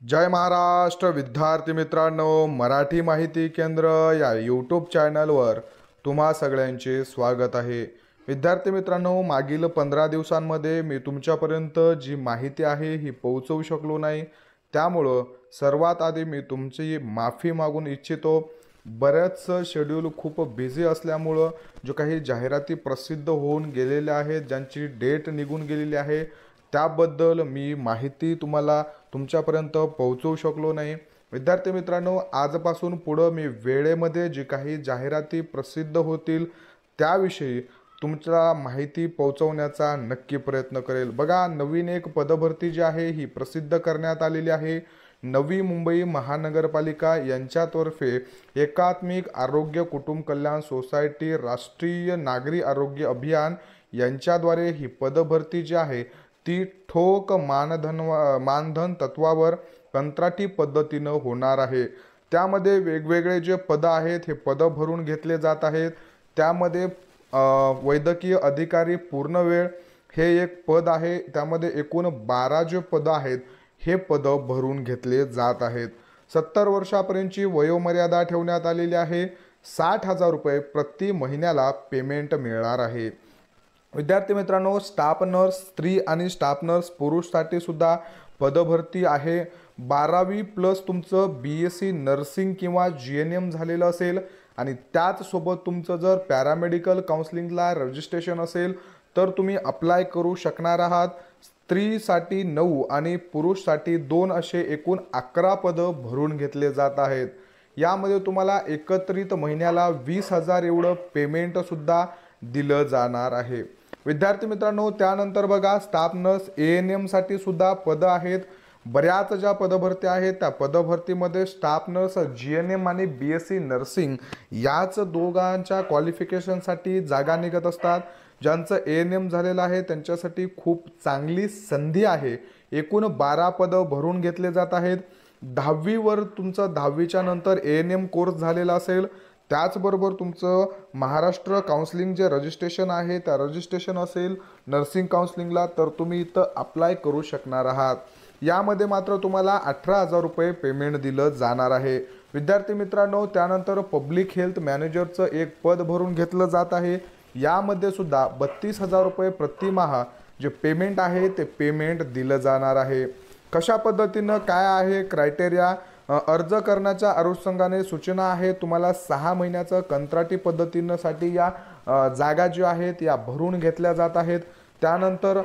जय महाराष्ट्र विद्यार्थी मित्रांनो, मराठी माहिती केंद्र या यूट्यूब चॅनलवर तुम्हा सगळ्यांचे स्वागत आहे। विद्यार्थी मित्रांनो, मागील 15 दिवसांमध्ये मी तुमच्यापर्यंत जी माहिती आहे ही पोहोचवू शकलो नाही, त्यामुळं सर्वात आधी मी तुमची माफी मागून इच्छितो। बरेच शेड्यूल खूप बिझी असल्यामुळं जो काही जाहिराती प्रसिद्ध होऊन गेलेल्या आहेत, ज्यांची डेट निघून गेलेली आहे, त्याबद्दल मी माहिती तुम्हाला तुमच्यापर्यंत पोहोचवू शकलो नाही। विद्यार्थी मित्रांनो, आजपासून पुढं मी वेळेमध्ये जी काही जाहिराती प्रसिद्ध होतील त्याविषयी तुमच्या माहिती पोहोचवण्याचा नक्की प्रयत्न करेल। बघा, नवीन एक पदभरती जी आहे ही प्रसिद्ध करण्यात आलेली आहे। नवी मुंबई महानगरपालिका यांच्यातर्फे एकात्मिक आरोग्य कुटुंब कल्याण सोसायटी राष्ट्रीय नागरी आरोग्य अभियान यांच्याद्वारे ही पदभरती जी आहे ती ठोक मानधन तत्वावर कंत्राटी पद्धतीनं होणार आहे। त्यामध्ये वेगवेगळे जे पद आहेत हे पद भरून घेतले जात आहेत। त्यामध्ये वैद्यकीय अधिकारी पूर्ण वेळ हे एक पद आहे। त्यामध्ये एकूण 12 जे पद आहेत हे पद भरून घेतले जात आहेत। 70 वर्षापर्यंतची वयोमर्यादा ठेवण्यात आलेली आहे। 60,000 रुपये प्रति महिन्याला पेमेंट मिळणार आहे। विद्यार्थी मित्रांनो, स्टाफ नर्स स्त्री आणि स्टाफ नर्स पुरुषसाठी सुद्धा पदभरती आहे। 12वी प्लस तुमचं BSc नर्सिंग किंवा GNM झालेलं असेल आणि त्याचसोबत तुमचं जर पॅरामेडिकल काउन्सिलिंगला रजिस्ट्रेशन असेल तर तुम्ही अप्लाय करू शकणार आहात। स्त्रीसाठी 9 आणि पुरुषसाठी 2 असे एकूण 11 पदं भरून घेतले जात आहेत। यामध्ये तुम्हाला एकत्रित महिन्याला 20,000 एवढं पेमेंट सुद्धा दिलं जाणार आहे। विद्यार्थी मित्रांनो, त्यानंतर बघा, स्टाफ नर्स ANM साठी सुद्धा पद आहेत। बऱ्याच ज्या पदभरती आहेत त्या पदभरतीमध्ये स्टाफ नर्स GNM आणि BSc नर्सिंग याच दोघांच्या क्वालिफिकेशनसाठी जागा निघत असतात। ज्यांचं ANM झालेलं आहे त्यांच्यासाठी खूप चांगली संधी आहे। एकूण 12 पदं भरून घेतले जात आहेत। 10वीवर तुमचं 10वीच्या नंतर ANM कोर्स झालेला असेल, त्याचबरोबर तुमचं महाराष्ट्र काउन्सिलिंग जे रजिस्ट्रेशन आहे त्या रजिस्ट्रेशन असेल नर्सिंग काउन्सिलिंगला, तर तुम्ही इथं अप्लाय करू शकणार आहात। यामध्ये मात्र तुम्हाला 18,000 रुपये पेमेंट दिलं जाणार आहे। विद्यार्थी मित्रांनो, त्यानंतर पब्लिक हेल्थ मॅनेजरचं एक पद भरून घेतलं जात आहे। यामध्ये सुद्धा 32,000 रुपये प्रतिमाह जे पेमेंट आहे ते पेमेंट दिलं जाणार आहे। कशा पद्धतीनं काय आहे क्रायटेरिया, अर्ज करण्याच्या अनुषंगाने सूचना आहे। तुम्हाला 6 महिन्याचं कंत्राटी पद्धतीसाठी या जागा ज्या आहेत या भरून घेतल्या जात आहेत। त्यानंतर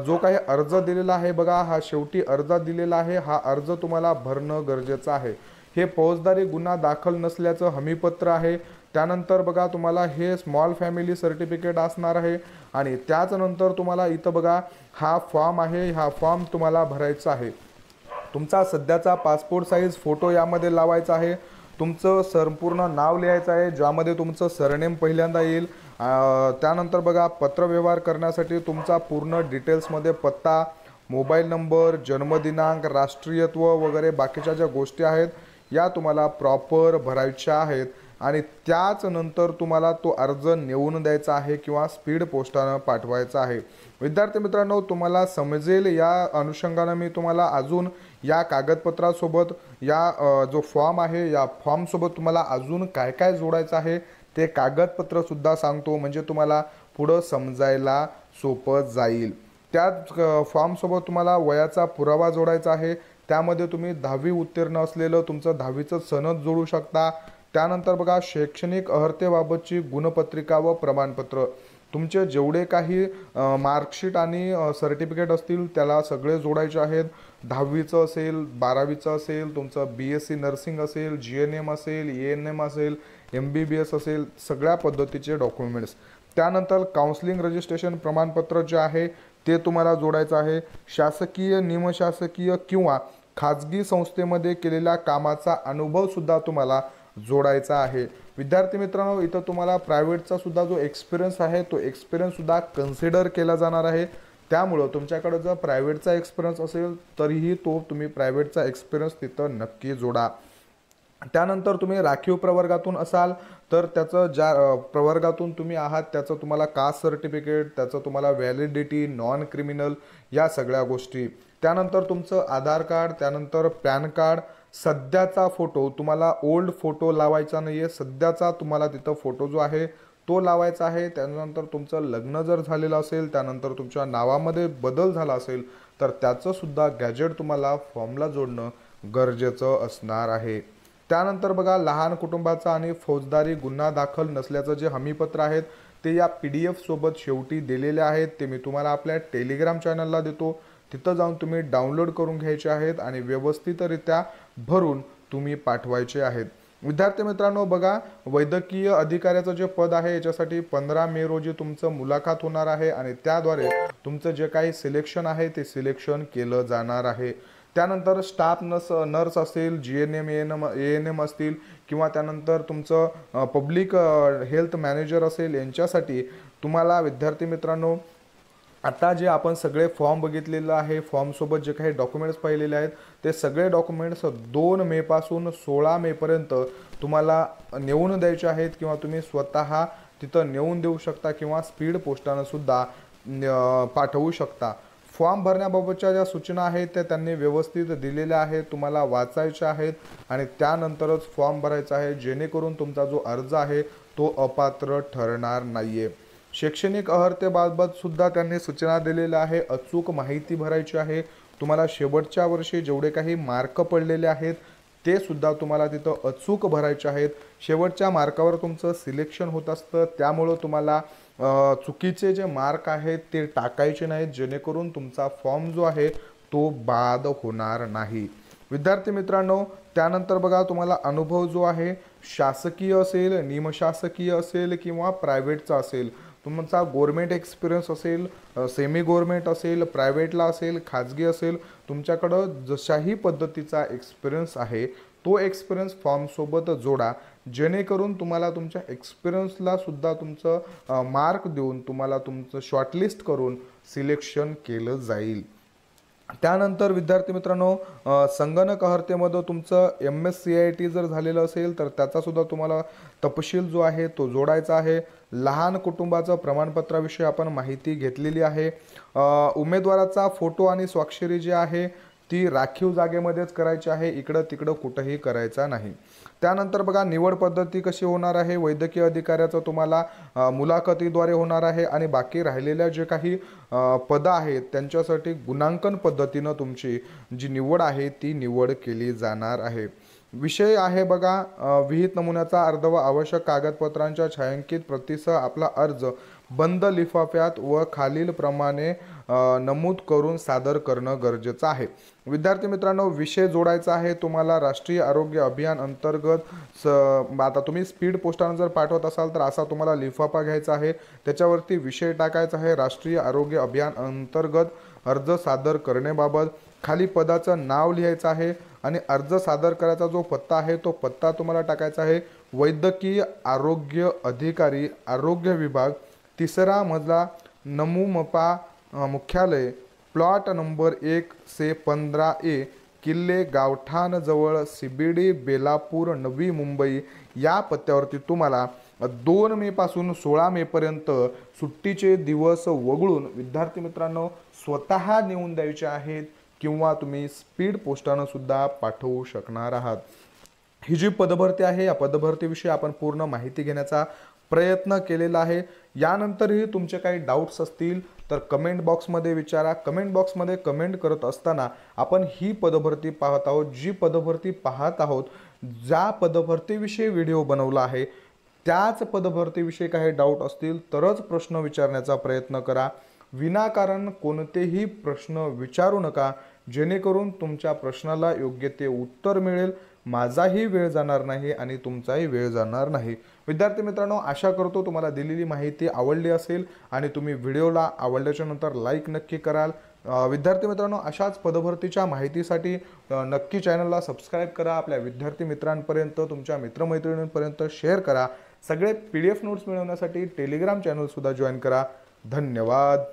जो काही अर्ज दिलेला आहे बघा, हा शेवटी अर्ज दिलेला आहे, हा अर्ज तुम्हाला भरणं गरजेचं आहे। हे फौजदारी गुन्हा दाखल नसल्याचं हमीपत्र आहे। त्यानंतर बघा, तुम्हाला हे स्मॉल फॅमिली सर्टिफिकेट असणार आहे आणि त्यानंतर तुम्हाला इथं बघा हा फॉर्म आहे, हा फॉर्म तुम्हाला भरायचा आहे। तुमचा सध्याचा पासपोर्ट साईज फोटो यामध्ये लावायचा आहे। तुमचं संपूर्ण नाव लिहायचं आहे, ज्यामध्ये तुमचं सरनेम पहिल्यांदा येईल। त्यानंतर बघा, पत्रव्यवहार करण्यासाठी तुमचा पूर्ण डिटेल्समध्ये पत्ता, मोबाईल नंबर, जन्मदिनांक, राष्ट्रीयत्व वगैरे बाकीच्या ज्या गोष्टी आहेत या तुम्हाला प्रॉपर भरायच्या आहेत आणि त्याच नंतर तुम्हाला तो अर्ज नेऊन द्यायचा आहे किंवा स्पीड पोस्टानं पाठवायचा आहे। विद्यार्थी मित्रांनो, तुम्हाला समजेल या अनुषंगाने मी तुम्हाला अजून या कागदपत्रासोबत या जो फॉर्म आहे या फॉर्मसोबत तुम्हाला अजून काय काय जोडायचं आहे ते कागदपत्र सुद्धा सांगतो, म्हणजे तुम्हाला पुढं समजायला सोपं जाईल। त्याच फॉर्मसोबत तुम्हाला वयाचा पुरावा जोडायचा आहे। त्यामध्ये तुम्ही 10वी उत्तीर्ण असलेलं तुमचं 10वीचं सनद जोडू शकता। त्यानंतर बघा, शैक्षणिक अर्हतेबाबतची गुणपत्रिका व प्रमाणपत्र, तुमचे जेवढे काही मार्कशीट आणि सर्टिफिकेट असतील त्याला सगळे जोडायचे आहेत। 10वीचं असेल, 12वीचं असेल, तुमचं BSc नर्सिंग असेल, GNM असेल, ANM असेल, MBBS असेल, सगळ्या पद्धतीचे डॉक्युमेंट्स। त्यानंतर काउन्सिलिंग रजिस्ट्रेशन प्रमाणपत्र जे आहे ते तुम्हाला जोडायचं आहे। शासकीय, निमशासकीय किंवा खाजगी संस्थेमध्ये केलेल्या कामाचा अनुभव सुद्धा तुम्हाला जोडायचा आहे। विद्यार्थी मित्रांनो, इथं तुम्हाला प्रायव्हेटचा सुद्धा जो एक्सपिरियन्स आहे तो एक्सपिरियन्स सुद्धा कन्सिडर केला जाणार आहे। त्यामुळं तुमच्याकडे जर प्रायव्हेटचा एक्सपिरियन्स असेल तरीही तो तुम्ही प्रायव्हेटचा एक्सपिरियन्स तिथं नक्की जोडा। त्यानंतर तुम्ही राखीव प्रवर्गातून असाल तर त्याचं ज्या प्रवर्गातून तुम्ही आहात त्याचं तुम्हाला कास्ट सर्टिफिकेट, त्याचं तुम्हाला व्हॅलिडिटी, नॉन क्रिमिनल या सगळ्या गोष्टी, त्यानंतर तुमचं आधार कार्ड, त्यानंतर पॅन कार्ड, सध्याचा फोटो, तुम्हाला ओल्ड फोटो लावायचा नाही आहे, सध्याचा तुम्हाला तिथं फोटो जो आहे तो लावायचा आहे. त्यानंतर तुमचं लग्न जर झालेलं असेल, त्यानंतर तुमच्या नावामध्ये बदल झाला असेल तर त्याचं सुद्धा गॅजेट तुम्हाला फॉर्मला जोडणं गरजेचं असणार आहे. त्यानंतर बघा, लहान कुटुंबाचा आणि फौजदारी गुन्हा दाखल नसल्याचं जे हमीपत्र आहेत ते या PDF सोबत शेवटी दिलेले आहेत. ते मी तुम्हाला आपल्या टेलिग्राम चॅनलला देतो. तिथं जाऊन तुम्ही डाउनलोड करून घ्यायचे आहेत आणि व्यवस्थितरित्या भरून तुम्ही पाठवायचे आहेत. विद्यार्थी मित्रांनो बघा, वैद्यकीय अधिकाऱ्याचं जे पद आहे याच्यासाठी 15 मे रोजी तुमचं मुलाखत होणार आहे आणि त्याद्वारे तुमचं जे काही सिलेक्शन आहे ते सिलेक्शन केलं जाणार आहे. त्यानंतर स्टाफ नर्स असेल, GNM ANM असतील किंवा त्यानंतर तुमचं पब्लिक हेल्थ मॅनेजर असेल, यांच्यासाठी तुम्हाला विद्यार्थी मित्रांनो आता जे आपण सगळे फॉर्म बघितलेलं आहे, फॉर्मसोबत जे काही डॉक्युमेंट्स पाहिलेले आहेत ते सगळे डॉक्युमेंट्स 2 मे पासून 16 मे पर्यंत तुम्हाला नेऊन द्यायचे आहेत किंवा तुम्ही स्वतः तिथं नेऊन देऊ शकता किंवा स्पीड पोस्टानं सुद्धा पाठवू शकता. फॉर्म भरण्याबाबतच्या ज्या सूचना आहेत त्या त्यांनी व्यवस्थित दिलेल्या आहेत, तुम्हाला वाचायच्या आहेत आणि त्यानंतरच फॉर्म भरायचा आहे, जेणेकरून तुमचा जो अर्ज आहे तो अपात्र ठरणार नाहीये. शैक्षणिक अर्हतेबाबत सुद्धा त्यांनी सूचना दिलेल्या आहे, अचूक माहिती भरायची आहे. तुम्हाला शेवटच्या वर्षी जेवढे काही मार्क पडलेले आहेत ते सुद्धा तुम्हाला तिथं अचूक भरायचे आहेत. शेवटच्या मार्कावर तुमचं सिलेक्शन होत असतं, त्यामुळं तुम्हाला चुकीचे जे मार्क आहेत ते टाकायचे नाहीत, जेणेकरून तुमचा फॉर्म जो आहे तो बाद होणार नाही. विद्यार्थी मित्रांनो, त्यानंतर बघा, तुम्हाला अनुभव जो आहे शासकीय असेल, निमशासकीय असेल किंवा प्रायव्हेटचा असेल, तुमचा गव्हर्नमेंट एक्सपिरियन्स असेल, सेमी गव्हर्नमेंट असेल, प्रायव्हेटला असेल, खाजगी असेल, तुमच्याकडं जशाही पद्धतीचा एक्सपिरियन्स आहे तो एक्सपिरियन्स फॉर्मसोबत जोडा, जेणेकरून तुम्हाला तुमच्या एक्सपिरियन्सला सुद्धा तुमचं मार्क देऊन तुम्हाला तुमचं शॉर्टलिस्ट करून सिलेक्शन केलं जाईल. त्यानंतर विद्यार्थी मित्रांनो, संगणक अर्हतेमध्ये तुमचं MSCIT जर झालेलं असेल तर त्याचा सुद्धा तुम्हाला तपशील जो आहे तो जोडायचा आहे. लहान कुटुंबाचं प्रमाणपत्राविषयी आपण माहिती घेतलेली आहे. उमेदवाराचा फोटो आणि स्वाक्षरी जी आहे ती राखीव जागेमध्येच करायची आहे, इकडं तिकडं कुठंही करायचा नाही. त्यानंतर बघा, निवड पद्धती कशी होणार आहे, वैद्यकीय अधिकाऱ्याचं तुम्हाला मुलाखतीद्वारे होणार आहे आणि बाकी राहिलेल्या जे काही पदं आहेत त्यांच्यासाठी गुणांकन पद्धतीनं तुमची जी निवड आहे ती निवड केली जाणार आहे. विषय आहे बघा, विहित नमुन्याचा अर्ज व आवश्यक कागदपत्रांच्या छायांकित प्रतीसह आपला अर्ज बंद लिफाफ्यात व खालील प्रमाणे नमूद करून सादर करणं गरजेचं आहे. विद्यार्थी मित्रांनो, विषय जोडायचा आहे तुम्हाला राष्ट्रीय आरोग्य अभियान अंतर्गत. आता तुम्ही स्पीड पोस्टानं जर पाठवत असाल तर असा तुम्हाला लिफाफा घ्यायचा आहे, त्याच्यावरती विषय टाकायचा आहे राष्ट्रीय आरोग्य अभियान अंतर्गत अर्ज सादर करण्याबाबत. खाली पदाचं नाव लिहायचं आहे आणि अर्ज सादर करायचा जो पत्ता आहे तो पत्ता तुम्हाला टाकायचा आहे वैद्यकीय आरोग्य अधिकारी, आरोग्य विभाग, 3रा मजला, नमुमपा मुख्यालय, प्लॉट नंबर 1 से 15A, किल्ले गावठाणजवळ, CBD, बेलापूर, नवी मुंबई या पत्त्यावरती तुम्हाला 2 मे पासून 16 मे पर्यंत सुट्टीचे दिवस वगळून विद्यार्थी मित्रांनो स्वतः नेऊन द्यायचे आहेत किंवा तुम्ही स्पीड पोस्टानं सुद्धा पाठवू शकणार आहात. ही जी पदभरती आहे या पदभरतीविषयी आपण पूर्ण माहिती घेण्याचा प्रयत्न केलेला आहे. यानंतरही तुमचे काही डाऊट्स असतील तर कमेंट बॉक्समध्ये विचारा. कमेंट बॉक्समध्ये कमेंट करत असताना आपण ही पदभरती पाहत आहोत, जी पदभरती पाहत आहोत, ज्या पदभरतीविषयी व्हिडिओ बनवला आहे त्याच पदभरतीविषयी काही डाऊट असतील तरच प्रश्न विचारण्याचा प्रयत्न करा. विनाकारण कोणतेही प्रश्न विचारू नका, जेणेकरून तुमच्या प्रश्नाला योग्य ते उत्तर मिळेल, माझाही वेळ जाणार नाही आणि तुमचाही वेळ जाणार नाही. विद्यार्थी मित्रांनो, आशा करतो तुम्हाला दिलेली माहिती आवडली असेल आणि तुम्ही व्हिडिओला आवडल्याच्या नंतर लाईक नक्की कराल. विद्यार्थी मित्रांनो, अशाच पदभरतीच्या माहितीसाठी नक्की चॅनलला सबस्क्राईब करा. आपल्या विद्यार्थी मित्रांपर्यंत, तुमच्या मित्रमैत्रिणींपर्यंत शेअर करा. सगळे PDF नोट्स मिळवण्यासाठी टेलिग्राम चॅनलसुद्धा जॉईन करा. धन्यवाद.